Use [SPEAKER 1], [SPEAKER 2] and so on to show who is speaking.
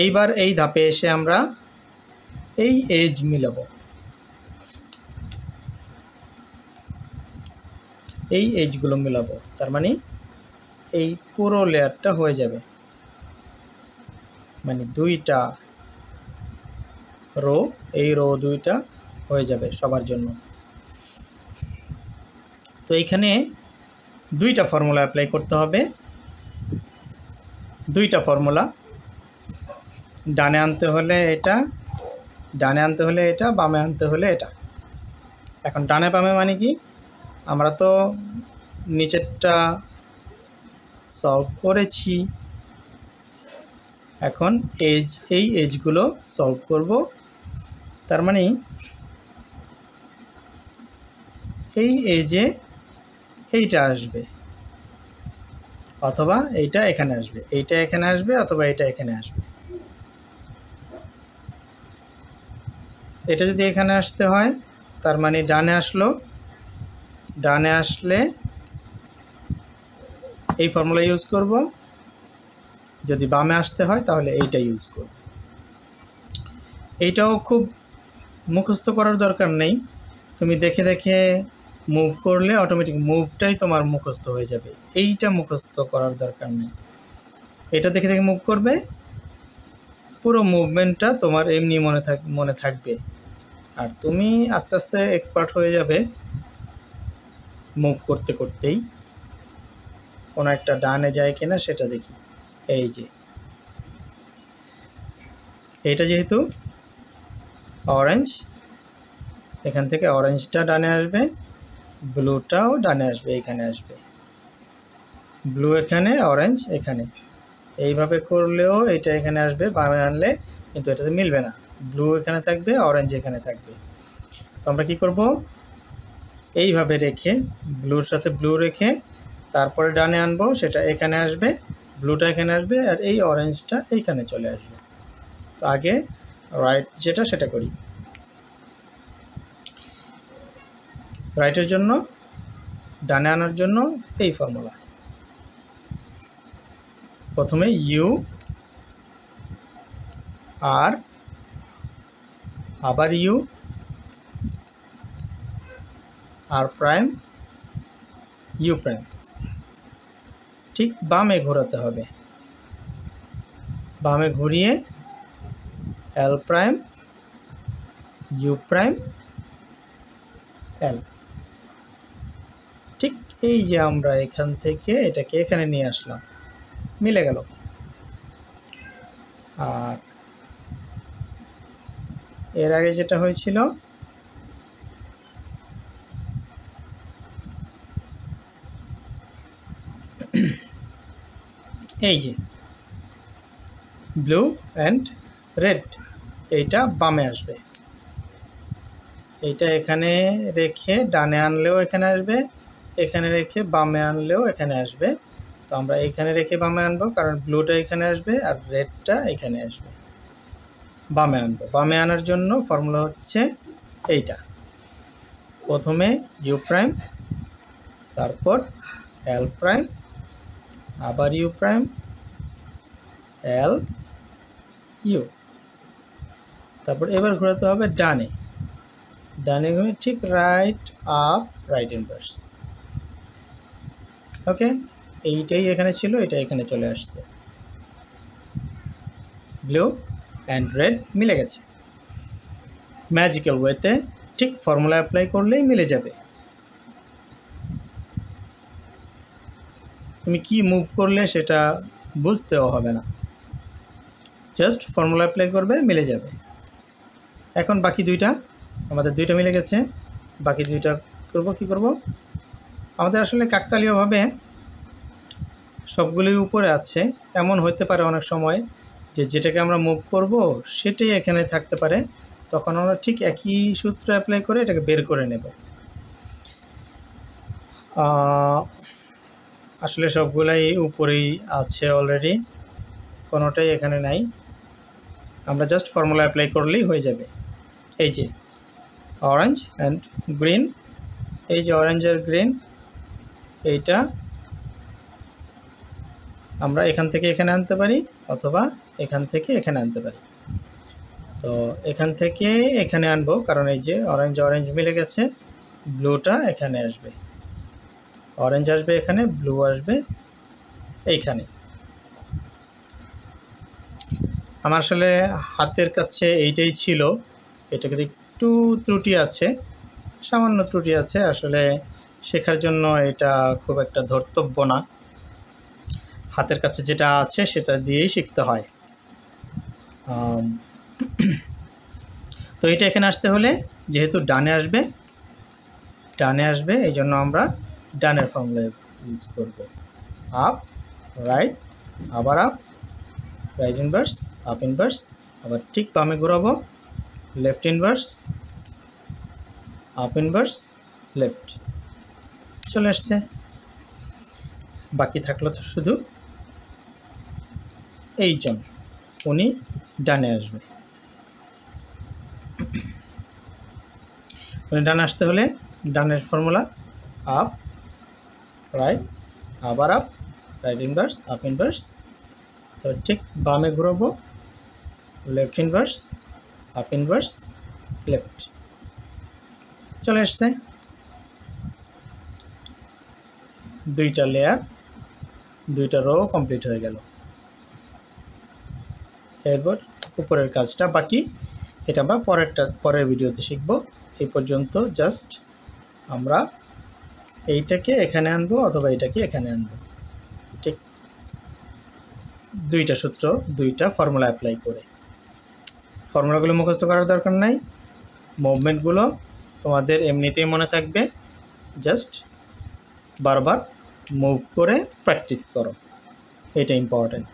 [SPEAKER 1] এইবার এই ধাপে এসে আমরা এই এজ মিলাবো, এই এজগুলো মিলাবো, তার মানে এই পুরো লেয়ারটা হয়ে যাবে, মানে দুইটা রো, এই রো দুইটা হয়ে যাবে সবার জন্য। তো এইখানে দুইটা ফর্মুলা অ্যাপ্লাই করতে হবে, দুইটা ফর্মুলা। ডানে আনতে হলে এটা, ডানে আনতে হলে এটা, বামে আনতে হলে এটা। এখন ডানে বামে মানে কি, আমরা তো নিচেরটা সলভ করেছি, এখন এজ, এই এজগুলো সলভ করব। তার মানে এই এজে এইটা আসবে, অথবা এইটা এখানে আসবে, এইটা এখানে আসবে, অথবা এইটা এখানে আসবে। এটা যদি এখানে আসতে হয় তার মানে ডানে আসলো, ডানে আসলে এই ফর্মুলা ইউজ করব, যদি বামে আসতে হয় তাহলে এইটা ইউজ করব। এইটাও খুব মুখস্থ করার দরকার নেই, তুমি দেখে দেখে মুভ করলে অটোমেটিক মুভটাই তোমার মুখস্থ হয়ে যাবে, এইটা মুখস্থ করার দরকার নেই। এটা দেখে দেখে মুভ করবে, পুরো মুভমেন্টটা তোমার এমনি মনে থাকবে, আর তুমি আস্তে আস্তে এক্সপার্ট হয়ে যাবে মুভ করতে করতেই। কোনো একটা ডানে যায় কিনা সেটা দেখি, এই যে এইটা যেহেতু অরেঞ্জ, এখান থেকে অরেঞ্জটা ডানে আসবে, ব্লুটাও ডানে আসবে, এখানে আসবে, ব্লু এখানে, অরেঞ্জ এখানে। এইভাবে করলেও এটা এখানে আসবে বামে আনলে, কিন্তু এটাতে মিলবে না, ব্লু এখানে থাকবে, অরেঞ্জ এখানে থাকবে। তো আমরা কী করব, এইভাবে রেখে, ব্লুর সাথে ব্লু রেখে তারপরে ডানে আনবো, সেটা এখানে আসবে, ব্লুটা এখানে আসবে, আর এই অরেঞ্জটা এইখানে চলে আসবে। তো আগে রাইট যেটা সেটা করি। রাইটের জন্য, ডানে আনার জন্য এই ফর্মুলা, প্রথমে ইউ আর, আবার U R prime, U prime, ঠিক বামে ঘোরাতে হবে, বামে ঘুরিয়ে L prime, U prime, L. ঠিক এই যে আমরা এখান থেকে এটাকে এখানে নিয়ে আসলাম, মিলে গেল। আর এর আগে যেটা হয়েছিল, এই যে ব্লু অ্যান্ড রেড, এইটা বামে আসবে, এইটা এখানে রেখে ডানে আনলেও এখানে আসবে, এখানে রেখে বামে আনলেও এখানে আসবে। তো আমরা এখানে রেখে বামে আনবো, কারণ ব্লুটা এখানে আসবে আর রেডটা এখানে আসবে, বামে আনবো। বামে আনার জন্য ফর্মুলা হচ্ছে এইটা, প্রথমে ইউ প্রাইম, তারপর এল প্রাইম, আবার ইউ প্রাইম, এল, ইউ, তারপর এবার ঘোরাতে হবে ডানে, ডানে ঘুরে ঠিক রাইট আপ, রাইট ইনভার্স। ওকে, এইটাই এখানে ছিল, এটা এখানে চলে আসছে, ব্লু অ্যান্ড রেড মিলে গেছে ম্যাজিক্যাল ওয়েতে। ঠিক ফর্মুলা অ্যাপ্লাই করলেই মিলে যাবে, তুমি কি মুভ করলে সেটা বুঝতেও হবে না, জাস্ট ফর্মুলা অ্যাপ্লাই করবে, মিলে যাবে। এখন বাকি দুইটা, আমাদের দুইটা মিলে গেছে, বাকি দুইটা করব। কি করব, আমাদের আসলে কাকতালীয়ভাবে সবগুলোই উপরে আছে, এমন হতে পারে অনেক সময় যে যেটাকে আমরা মুভ করব সেটাই এখানে থাকতে পারে, তখন আমরা ঠিক একই সূত্র অ্যাপ্লাই করে এটাকে বের করে নেব। আসলে সবগুলাই উপরেই আছে অলরেডি, কোনোটাই এখানে নাই, আমরা জাস্ট ফর্মুলা অ্যাপ্লাই করলেই হয়ে যাবে। এই যে অরেঞ্জ অ্যান্ড গ্রিন, এই যে অরেঞ্জ আর গ্রিন, এইটা আমরা এখান থেকে এখানে আনতে পারি, অথবা এখান থেকে এখানে আনতে পারি। তো এখান থেকে এখানে আনবো, কারণ এই যে অরেঞ্জ অরেঞ্জ মিলে গেছে, ব্লুটা এখানে আসবে, অরেঞ্জ আসবে এখানে, ব্লু আসবে এইখানে। আমার আসলে হাতের কাছে এইটাই ছিল, এটাকে একটু ত্রুটি আছে, সামান্য ত্রুটি আছে, আসলে শেখার জন্য এটা খুব একটা ধর্তব্য না, হাতের কাছে যেটা আছে সেটা দিয়েই শিখতে হয়। তো এটা এখানে আসতে হলে যেহেতু ডানে আসবে এই জন্য আমরা ডানের ফর্মুলা ইউজ করব। আপ রাইট, আবার up, right inverse, up inverse, আবার ঠিক বামে ঘোরাবো, left inverse, up inverse, left. চলে আসছে। বাকি থাকলো তো শুধু এইজন, উনি ডানে আসবে। উনি ডানে আসতে হলে ডানের ফর্মুলা আপ রাইট, আবার up, right inverse, up inverse, তো ঠিক বামে ঘুরাবো, left inverse, up inverse, left. চলে আসছে। দুইটা লেয়ার, দুইটা রো কমপ্লিট হয়ে গেল। এরপর উপরের কাজটা বাকি, এটা আমরা পরের ভিডিওতে শিখব। এই পর্যন্ত জাস্ট আমরা এইটাকে এখানে আনবো অথবা এইটাকে এখানে আনবো, ঠিক দুইটা সূত্র, দুইটা ফর্মুলা অ্যাপ্লাই করে। ফর্মুলাগুলো মুখস্থ করার দরকার নাই, মুভমেন্টগুলো তোমাদের এমনিতেই মনে থাকবে, জাস্ট বারবার মুভ করে প্র্যাকটিস করো, এটা ইম্পর্ট্যান্ট।